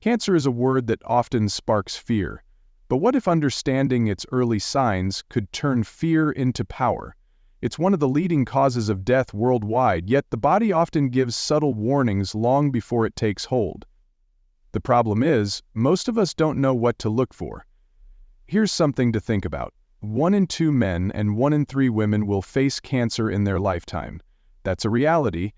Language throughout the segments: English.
Cancer is a word that often sparks fear. But what if understanding its early signs could turn fear into power? It's one of the leading causes of death worldwide, yet the body often gives subtle warnings long before it takes hold. The problem is, most of us don't know what to look for. Here's something to think about. 1 in 2 men and 1 in 3 women will face cancer in their lifetime. That's a reality,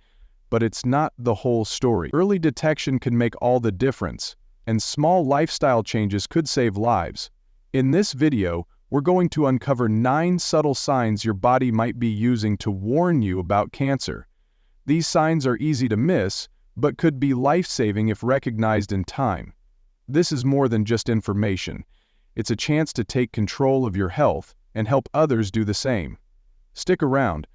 but it's not the whole story. Early detection can make all the difference, and small lifestyle changes could save lives. In this video, we're going to uncover 9 subtle signs your body might be using to warn you about cancer. These signs are easy to miss, but could be life-saving if recognized in time. This is more than just information. It's a chance to take control of your health and help others do the same. Stick around,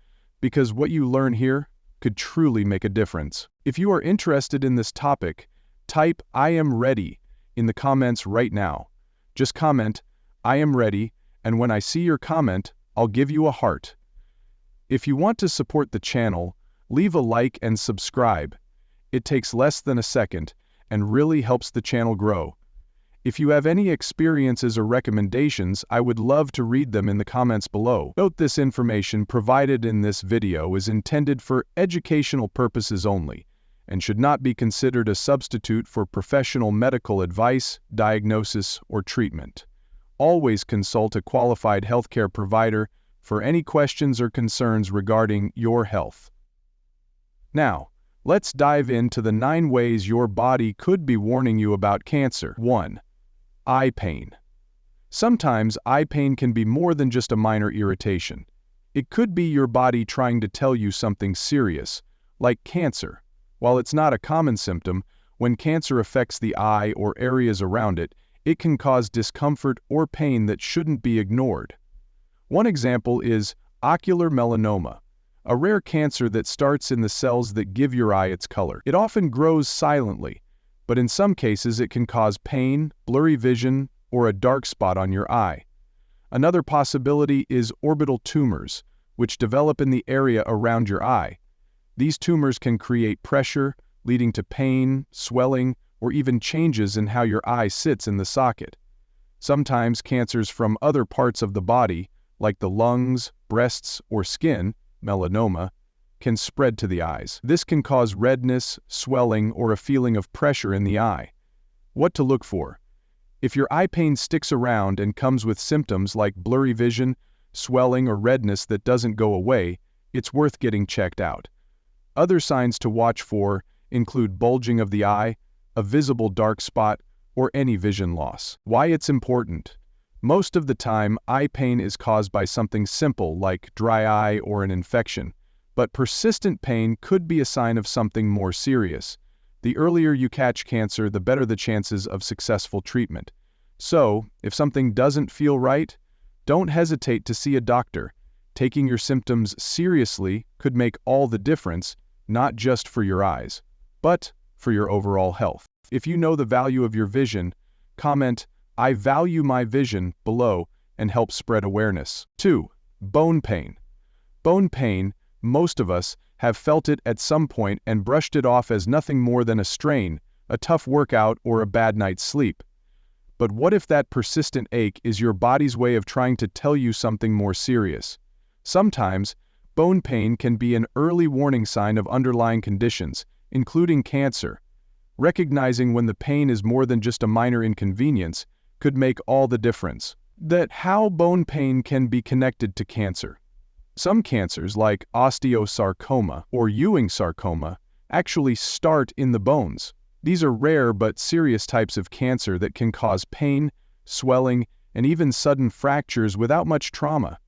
because what you learn here could truly make a difference. If you are interested in this topic, type "I am ready" in the comments right now. Just comment, "I am ready," and when I see your comment, I'll give you a heart. If you want to support the channel, leave a like and subscribe. It takes less than a second and really helps the channel grow. If you have any experiences or recommendations, I would love to read them in the comments below. Note this information provided in this video is intended for educational purposes only and should not be considered a substitute for professional medical advice, diagnosis, or treatment. Always consult a qualified healthcare provider for any questions or concerns regarding your health. Now, let's dive into the 9 ways your body could be warning you about cancer. 1. Eye pain. Sometimes eye pain can be more than just a minor irritation. It could be your body trying to tell you something serious, like cancer. While it's not a common symptom, when cancer affects the eye or areas around it, it can cause discomfort or pain that shouldn't be ignored. One example is ocular melanoma, a rare cancer that starts in the cells that give your eye its color. It often grows silently, but in some cases it can cause pain, blurry vision, or a dark spot on your eye. Another possibility is orbital tumors, which develop in the area around your eye. These tumors can create pressure, leading to pain, swelling, or even changes in how your eye sits in the socket. Sometimes cancers from other parts of the body, like the lungs, breasts, or skin, melanoma, can spread to the eyes. This can cause redness, swelling, or a feeling of pressure in the eye. What to look for? If your eye pain sticks around and comes with symptoms like blurry vision, swelling, or redness that doesn't go away, it's worth getting checked out. Other signs to watch for include bulging of the eye, a visible dark spot, or any vision loss. Why it's important? Most of the time, eye pain is caused by something simple like dry eye or an infection, but persistent pain could be a sign of something more serious. The earlier you catch cancer, the better the chances of successful treatment. So, if something doesn't feel right, don't hesitate to see a doctor. Taking your symptoms seriously could make all the difference, not just for your eyes, but for your overall health. If you know the value of your vision, comment, "I value my vision" below and help spread awareness. 2. Bone pain. Bone pain, most of us have felt it at some point and brushed it off as nothing more than a strain, a tough workout, or a bad night's sleep. But what if that persistent ache is your body's way of trying to tell you something more serious? Sometimes, bone pain can be an early warning sign of underlying conditions, including cancer. Recognizing when the pain is more than just a minor inconvenience could make all the difference. How bone pain can be connected to cancer. Some cancers, like osteosarcoma or Ewing sarcoma, actually start in the bones. These are rare but serious types of cancer that can cause pain, swelling, and even sudden fractures without much trauma.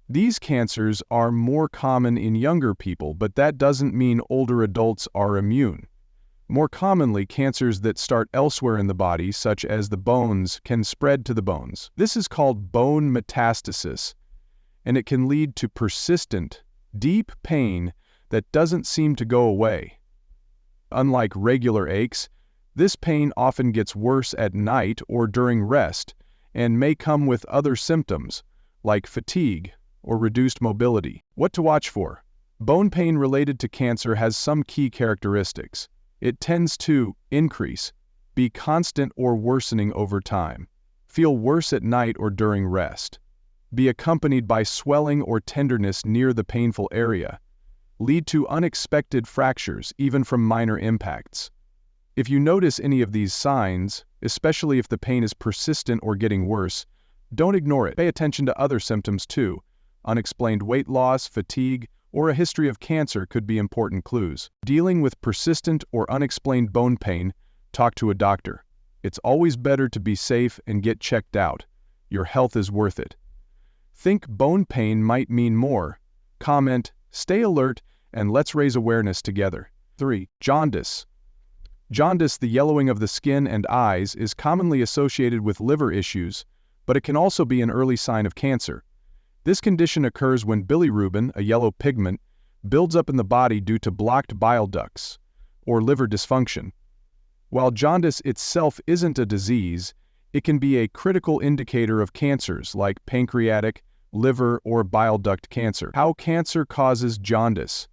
These cancers are more common in younger people, but that doesn't mean older adults are immune. More commonly, cancers that start elsewhere in the body, such as the bones, can spread to the bones. This is called bone metastasis, and it can lead to persistent, deep pain that doesn't seem to go away. Unlike regular aches, this pain often gets worse at night or during rest and may come with other symptoms, like fatigue or reduced mobility. What to watch for? Bone pain related to cancer has some key characteristics. It tends to increase Be constant or worsening over time. Feel worse at night or during rest. Be accompanied by swelling or tenderness near the painful area. Lead to unexpected fractures, even from minor impacts. If you notice any of these signs, especially if the pain is persistent or getting worse, don't ignore it. Pay attention to other symptoms too. Unexplained weight loss, fatigue, or a history of cancer could be important clues. Dealing with persistent or unexplained bone pain, talk to a doctor. It's always better to be safe and get checked out. Your health is worth it. Think bone pain might mean more. Comment, stay alert, and let's raise awareness together. 3. Jaundice. Jaundice, the yellowing of the skin and eyes, is commonly associated with liver issues, but it can also be an early sign of cancer. This condition occurs when bilirubin, a yellow pigment, builds up in the body due to blocked bile ducts, or liver dysfunction. While jaundice itself isn't a disease, it can be a critical indicator of cancers like pancreatic, liver, or bile duct cancer. How cancer causes jaundice.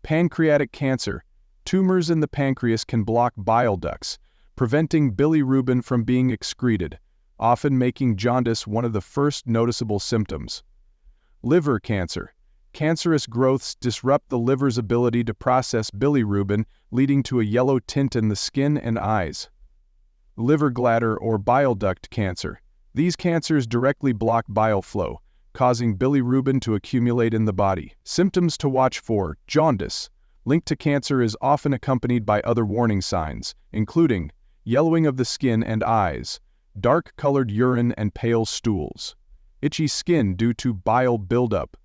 Pancreatic cancer. Tumors in the pancreas can block bile ducts, preventing bilirubin from being excreted, often making jaundice one of the first noticeable symptoms. Liver cancer. Cancerous growths disrupt the liver's ability to process bilirubin, leading to a yellow tint in the skin and eyes. Liver gladder or bile duct cancer. These cancers directly block bile flow, causing bilirubin to accumulate in the body. Symptoms to watch for. Jaundice, linked to cancer, is often accompanied by other warning signs, including yellowing of the skin and eyes, dark-colored urine and pale stools, itchy skin due to bile buildup,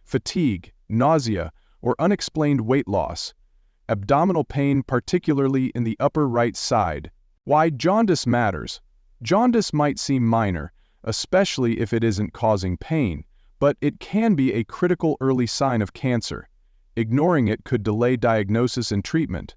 fatigue, nausea, or unexplained weight loss, abdominal pain particularly in the upper right side. Why jaundice matters. Jaundice might seem minor, especially if it isn't causing pain, but it can be a critical early sign of cancer. Ignoring it could delay diagnosis and treatment.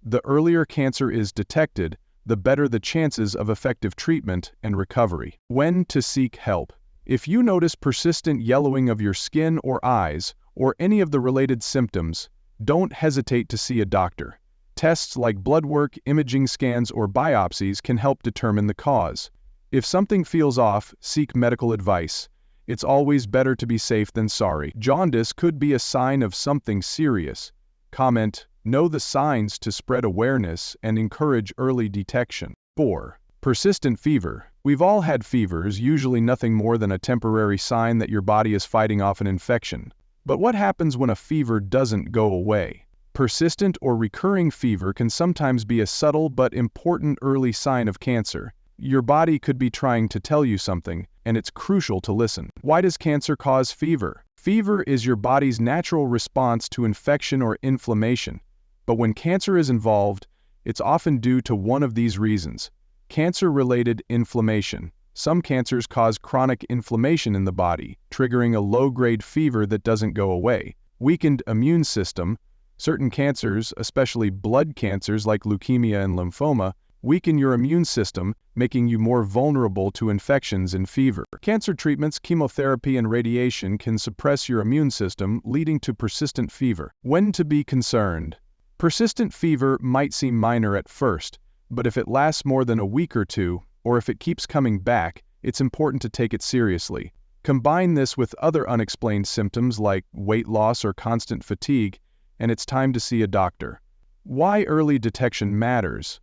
The earlier cancer is detected, the better the chances of effective treatment and recovery. When to seek help. If you notice persistent yellowing of your skin or eyes, or any of the related symptoms, don't hesitate to see a doctor. Tests like blood work, imaging scans, or biopsies can help determine the cause. If something feels off, seek medical advice. It's always better to be safe than sorry. Jaundice could be a sign of something serious. Comment, know the signs to spread awareness and encourage early detection. 4. Persistent fever. We've all had fevers, usually nothing more than a temporary sign that your body is fighting off an infection. But what happens when a fever doesn't go away? Persistent or recurring fever can sometimes be a subtle but important early sign of cancer. Your body could be trying to tell you something, and it's crucial to listen. Why does cancer cause fever? Fever is your body's natural response to infection or inflammation. But when cancer is involved, it's often due to one of these reasons. Cancer-related inflammation. Some cancers cause chronic inflammation in the body, triggering a low-grade fever that doesn't go away. Weakened immune system. Certain cancers, especially blood cancers like leukemia and lymphoma, weaken your immune system, making you more vulnerable to infections and fever. Cancer treatments, chemotherapy, and radiation can suppress your immune system, leading to persistent fever. When to be concerned. Persistent fever might seem minor at first, but if it lasts more than a week or two, or if it keeps coming back, it's important to take it seriously. Combine this with other unexplained symptoms like weight loss or constant fatigue, and it's time to see a doctor. Why early detection matters.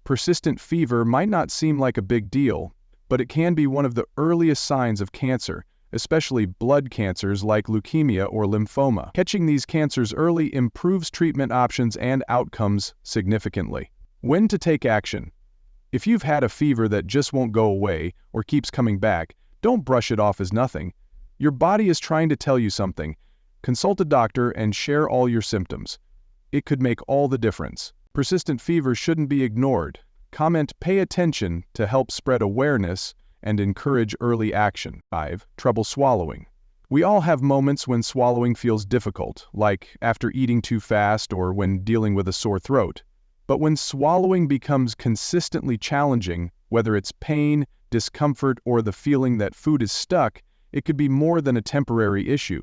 Persistent fever might not seem like a big deal, but it can be one of the earliest signs of cancer, especially blood cancers like leukemia or lymphoma. Catching these cancers early improves treatment options and outcomes significantly. When to take action. If you've had a fever that just won't go away or keeps coming back, don't brush it off as nothing. Your body is trying to tell you something. Consult a doctor and share all your symptoms. It could make all the difference. Persistent fever shouldn't be ignored. Comment, pay attention to help spread awareness and encourage early action. 5. Trouble swallowing. We all have moments when swallowing feels difficult, like after eating too fast or when dealing with a sore throat. But when swallowing becomes consistently challenging, whether it's pain, discomfort, or the feeling that food is stuck, it could be more than a temporary issue.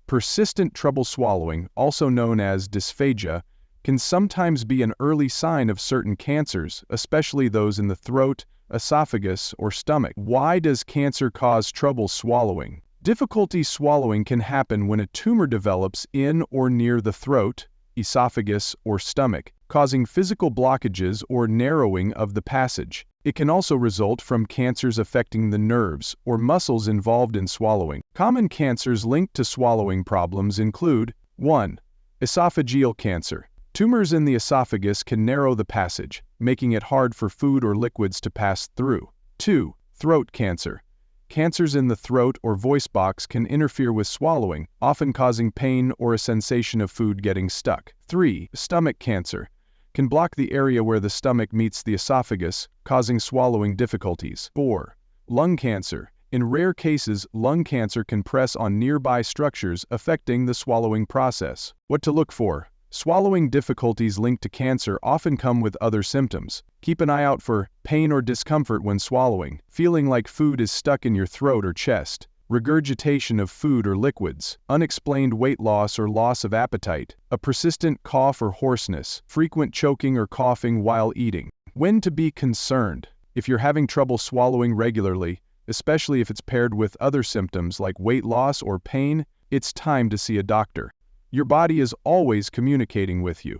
Persistent trouble swallowing, also known as dysphagia, can sometimes be an early sign of certain cancers, especially those in the throat, esophagus, or stomach. Why does cancer cause trouble swallowing? Difficulty swallowing can happen when a tumor develops in or near the throat, esophagus, or stomach, causing physical blockages or narrowing of the passage. It can also result from cancers affecting the nerves or muscles involved in swallowing. Common cancers linked to swallowing problems include 1. Esophageal cancer. Tumors in the esophagus can narrow the passage, making it hard for food or liquids to pass through. 2. Throat cancer. Cancers in the throat or voice box can interfere with swallowing, often causing pain or a sensation of food getting stuck. 3. Stomach cancer. Can block the area where the stomach meets the esophagus, causing swallowing difficulties. 4. Lung cancer. In rare cases, lung cancer can press on nearby structures, affecting the swallowing process. What to look for? Swallowing difficulties linked to cancer often come with other symptoms. Keep an eye out for pain or discomfort when swallowing, feeling like food is stuck in your throat or chest, regurgitation of food or liquids, unexplained weight loss or loss of appetite, a persistent cough or hoarseness, frequent choking or coughing while eating. When to be concerned? If you're having trouble swallowing regularly, especially if it's paired with other symptoms like weight loss or pain, it's time to see a doctor. Your body is always communicating with you,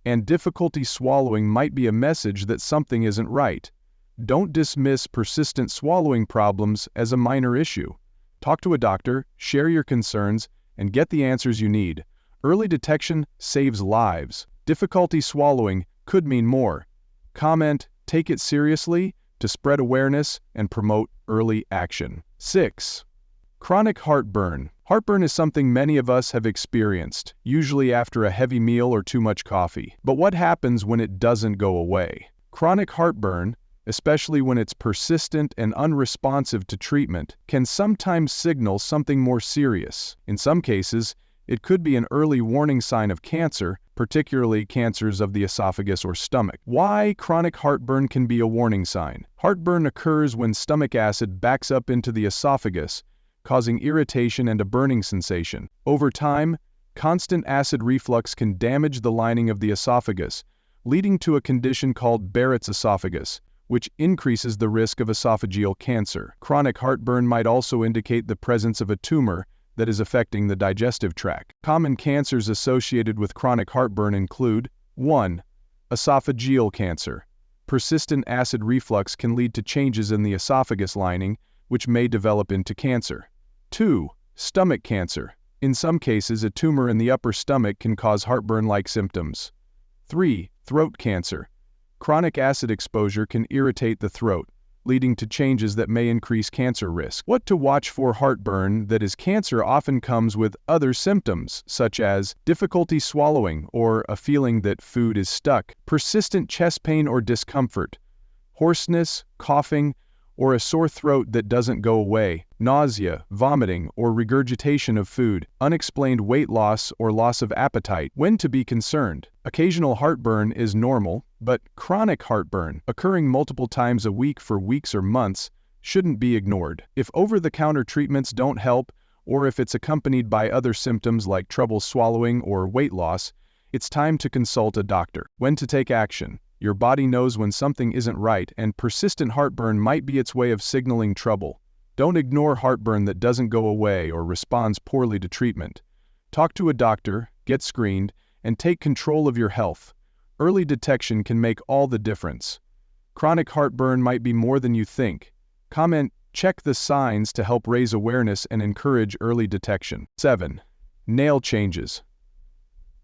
and difficulty swallowing might be a message that something isn't right. Don't dismiss persistent swallowing problems as a minor issue. Talk to a doctor, share your concerns, and get the answers you need. Early detection saves lives. Difficulty swallowing could mean more. Comment, take it seriously, to spread awareness and promote early action. 6. Chronic heartburn. Heartburn is something many of us have experienced, usually after a heavy meal or too much coffee. But what happens when it doesn't go away? Chronic heartburn, especially when it's persistent and unresponsive to treatment, can sometimes signal something more serious. In some cases, it could be an early warning sign of cancer, particularly cancers of the esophagus or stomach. Why chronic heartburn can be a warning sign? Heartburn occurs when stomach acid backs up into the esophagus, causing irritation and a burning sensation. Over time, constant acid reflux can damage the lining of the esophagus, leading to a condition called Barrett's esophagus, which increases the risk of esophageal cancer. Chronic heartburn might also indicate the presence of a tumor that is affecting the digestive tract. Common cancers associated with chronic heartburn include 1. Esophageal cancer. Persistent acid reflux can lead to changes in the esophagus lining, which may develop into cancer. 2. Stomach cancer. In some cases, a tumor in the upper stomach can cause heartburn-like symptoms. 3. Throat cancer. Chronic acid exposure can irritate the throat, leading to changes that may increase cancer risk. What to watch for? Heartburn that is cancer often comes with other symptoms, such as difficulty swallowing or a feeling that food is stuck, persistent chest pain or discomfort, hoarseness, coughing, or a sore throat that doesn't go away, nausea, vomiting, or regurgitation of food, unexplained weight loss or loss of appetite. When to be concerned? Occasional heartburn is normal, but chronic heartburn, occurring multiple times a week for weeks or months, shouldn't be ignored. If over-the-counter treatments don't help, or if it's accompanied by other symptoms like trouble swallowing or weight loss, it's time to consult a doctor. When to take action? Your body knows when something isn't right, and persistent heartburn might be its way of signaling trouble. Don't ignore heartburn that doesn't go away or responds poorly to treatment. Talk to a doctor, get screened, and take control of your health. Early detection can make all the difference. Chronic heartburn might be more than you think. Comment, check the signs to help raise awareness and encourage early detection. 7. Nail changes.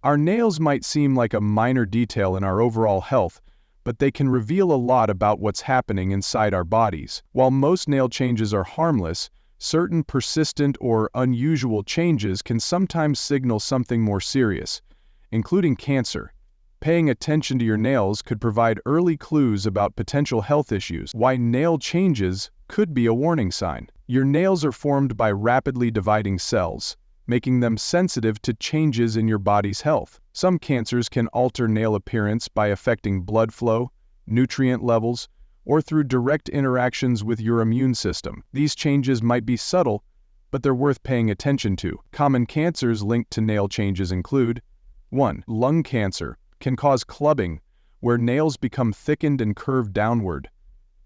Our nails might seem like a minor detail in our overall health, but they can reveal a lot about what's happening inside our bodies. While most nail changes are harmless, certain persistent or unusual changes can sometimes signal something more serious, including cancer. Paying attention to your nails could provide early clues about potential health issues. Why nail changes could be a warning sign. Your nails are formed by rapidly dividing cells, making them sensitive to changes in your body's health. Some cancers can alter nail appearance by affecting blood flow, nutrient levels, or through direct interactions with your immune system. These changes might be subtle, but they're worth paying attention to. Common cancers linked to nail changes include 1. Lung cancer. can cause clubbing, where nails become thickened and curved downward.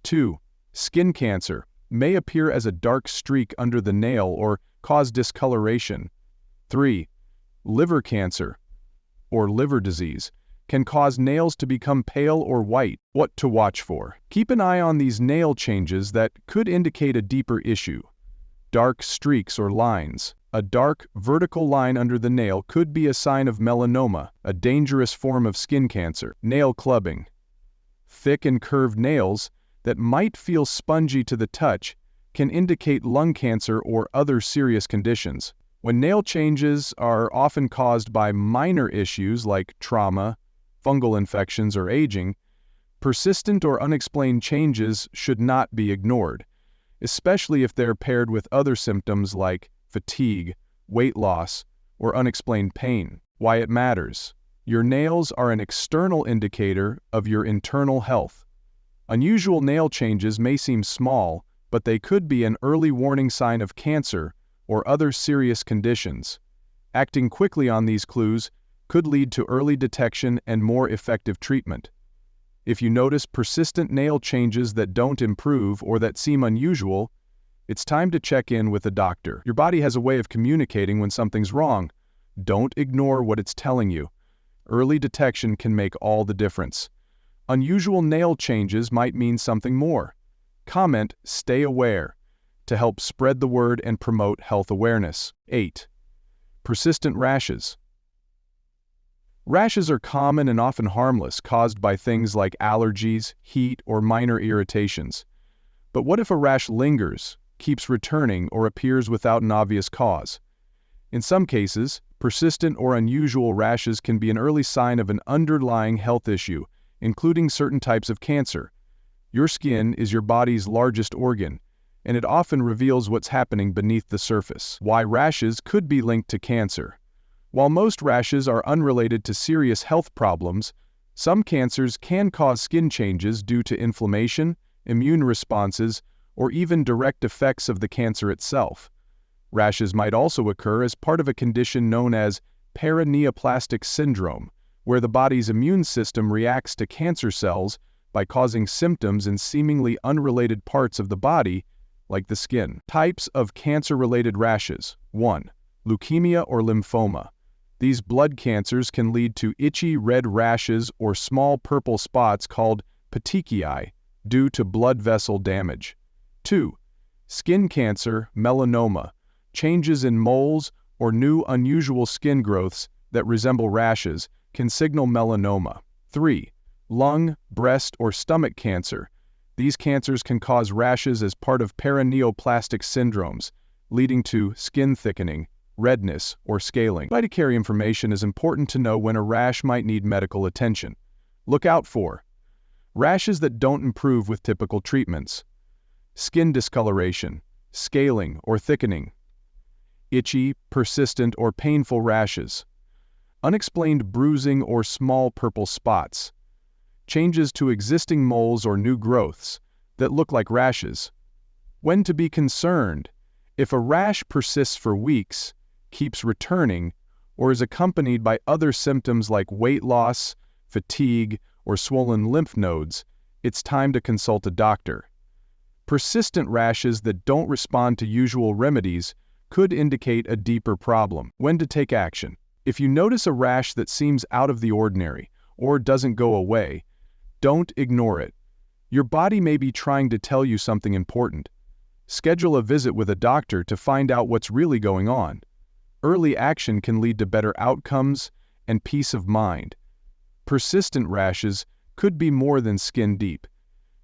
2. Skin cancer may appear as a dark streak under the nail or cause discoloration. 3. Liver cancer, or liver disease, can cause nails to become pale or white. What to watch for? Keep an eye on these nail changes that could indicate a deeper issue. Dark streaks or lines. A dark, vertical line under the nail could be a sign of melanoma, a dangerous form of skin cancer. Nail clubbing. Thick and curved nails that might feel spongy to the touch can indicate lung cancer or other serious conditions. When nail changes are often caused by minor issues like trauma, fungal infections, or aging, persistent or unexplained changes should not be ignored, especially if they're paired with other symptoms like fatigue, weight loss, or unexplained pain. Why it matters. Your nails are an external indicator of your internal health. Unusual nail changes may seem small, but they could be an early warning sign of cancer or other serious conditions. Acting quickly on these clues could lead to early detection and more effective treatment. If you notice persistent nail changes that don't improve or that seem unusual, it's time to check in with a doctor. Your body has a way of communicating when something's wrong. Don't ignore what it's telling you. Early detection can make all the difference. Unusual nail changes might mean something more. Comment, "Stay aware," to help spread the word and promote health awareness. 8. Persistent rashes. Rashes are common and often harmless, caused by things like allergies, heat, or minor irritations. But what if a rash lingers, keeps returning, or appears without an obvious cause? In some cases, persistent or unusual rashes can be an early sign of an underlying health issue, including certain types of cancer. Your skin is your body's largest organ, and it often reveals what's happening beneath the surface. Why rashes could be linked to cancer. While most rashes are unrelated to serious health problems, some cancers can cause skin changes due to inflammation, immune responses, or even direct effects of the cancer itself. Rashes might also occur as part of a condition known as paraneoplastic syndrome, where the body's immune system reacts to cancer cells by causing symptoms in seemingly unrelated parts of the body, like the skin. Types of cancer-related rashes. 1. Leukemia or lymphoma. These blood cancers can lead to itchy red rashes or small purple spots called petechiae due to blood vessel damage. 2. Skin cancer, melanoma. Changes in moles or new unusual skin growths that resemble rashes can signal melanoma. 3. Lung, breast, or stomach cancer. These cancers can cause rashes as part of paraneoplastic syndromes, leading to skin thickening, redness, or scaling. Vitacare information is important to know when a rash might need medical attention. Look out for rashes that don't improve with typical treatments, skin discoloration, scaling or thickening, itchy, persistent, or painful rashes, unexplained bruising or small purple spots, changes to existing moles or new growths that look like rashes. When to be concerned. If a rash persists for weeks, keeps returning, or is accompanied by other symptoms like weight loss, fatigue, or swollen lymph nodes, it's time to consult a doctor. Persistent rashes that don't respond to usual remedies could indicate a deeper problem. When to take action. If you notice a rash that seems out of the ordinary or doesn't go away, don't ignore it. Your body may be trying to tell you something important. Schedule a visit with a doctor to find out what's really going on. Early action can lead to better outcomes and peace of mind. Persistent rashes could be more than skin deep.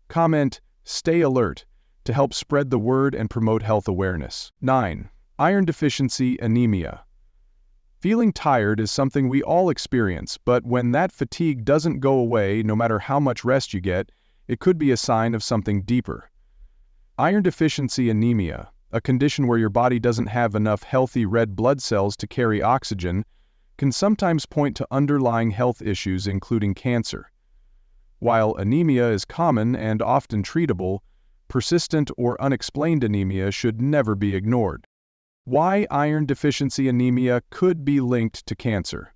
Comment, "Stay alert," to help spread the word and promote health awareness. 9. Iron deficiency anemia. Feeling tired is something we all experience, but when that fatigue doesn't go away no matter how much rest you get, it could be a sign of something deeper. Iron deficiency anemia, a condition where your body doesn't have enough healthy red blood cells to carry oxygen, can sometimes point to underlying health issues including cancer. While anemia is common and often treatable, persistent or unexplained anemia should never be ignored. Why iron deficiency anemia could be linked to cancer.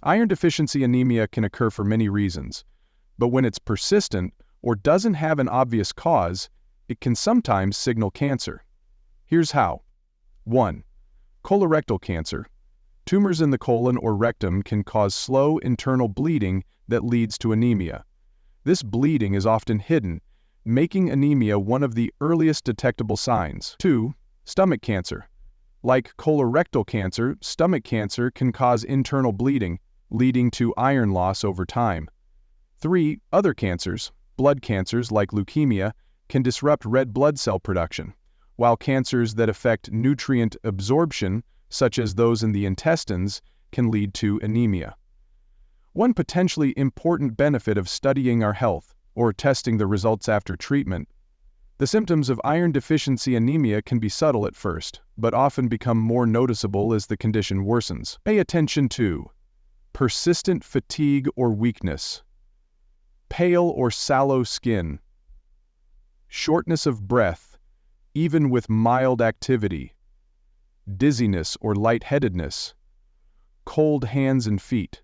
Iron deficiency anemia can occur for many reasons, but when it's persistent or doesn't have an obvious cause, it can sometimes signal cancer. Here's how. 1. Colorectal cancer. Tumors in the colon or rectum can cause slow internal bleeding that leads to anemia. This bleeding is often hidden, making anemia one of the earliest detectable signs. 2. Stomach cancer. Like colorectal cancer, stomach cancer can cause internal bleeding, leading to iron loss over time. 3. Other cancers. Blood cancers like leukemia can disrupt red blood cell production, while cancers that affect nutrient absorption, such as those in the intestines, can lead to anemia. One potentially important benefit of studying our health, or testing the results after treatment. The symptoms of iron deficiency anemia can be subtle at first, but often become more noticeable as the condition worsens. Pay attention to persistent fatigue or weakness, pale or sallow skin, shortness of breath, even with mild activity, dizziness or lightheadedness, cold hands and feet,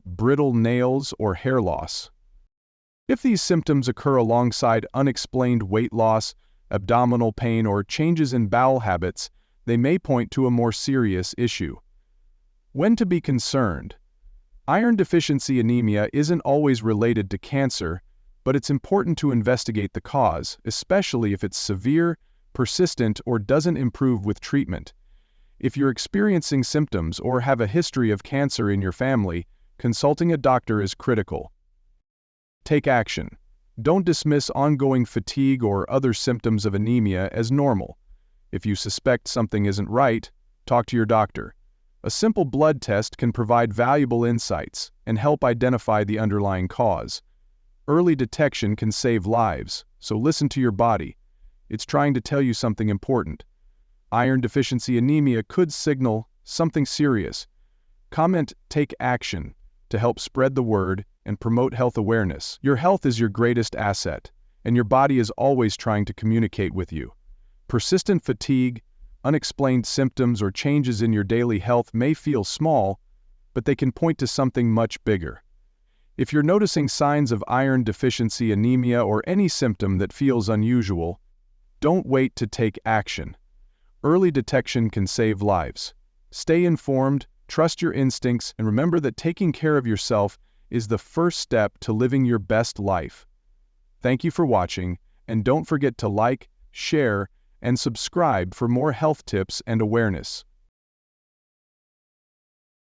brittle nails or hair loss. If these symptoms occur alongside unexplained weight loss, abdominal pain, or changes in bowel habits, they may point to a more serious issue. When to be concerned. Iron deficiency anemia isn't always related to cancer, but it's important to investigate the cause, especially if it's severe, persistent, or doesn't improve with treatment. If you're experiencing symptoms or have a history of cancer in your family, consulting a doctor is critical. Take action. Don't dismiss ongoing fatigue or other symptoms of anemia as normal. If you suspect something isn't right, talk to your doctor. A simple blood test can provide valuable insights and help identify the underlying cause. Early detection can save lives, so listen to your body. It's trying to tell you something important. Iron deficiency anemia could signal something serious. Comment "Take action" to help spread the word and promote health awareness. Your health is your greatest asset, and your body is always trying to communicate with you. Persistent fatigue, unexplained symptoms, or changes in your daily health may feel small, but they can point to something much bigger. If you're noticing signs of iron deficiency anemia or any symptom that feels unusual, don't wait to take action. Early detection can save lives. Stay informed, trust your instincts, and remember that taking care of yourself is the first step to living your best life. Thank you for watching, and don't forget to like, share, and subscribe for more health tips and awareness.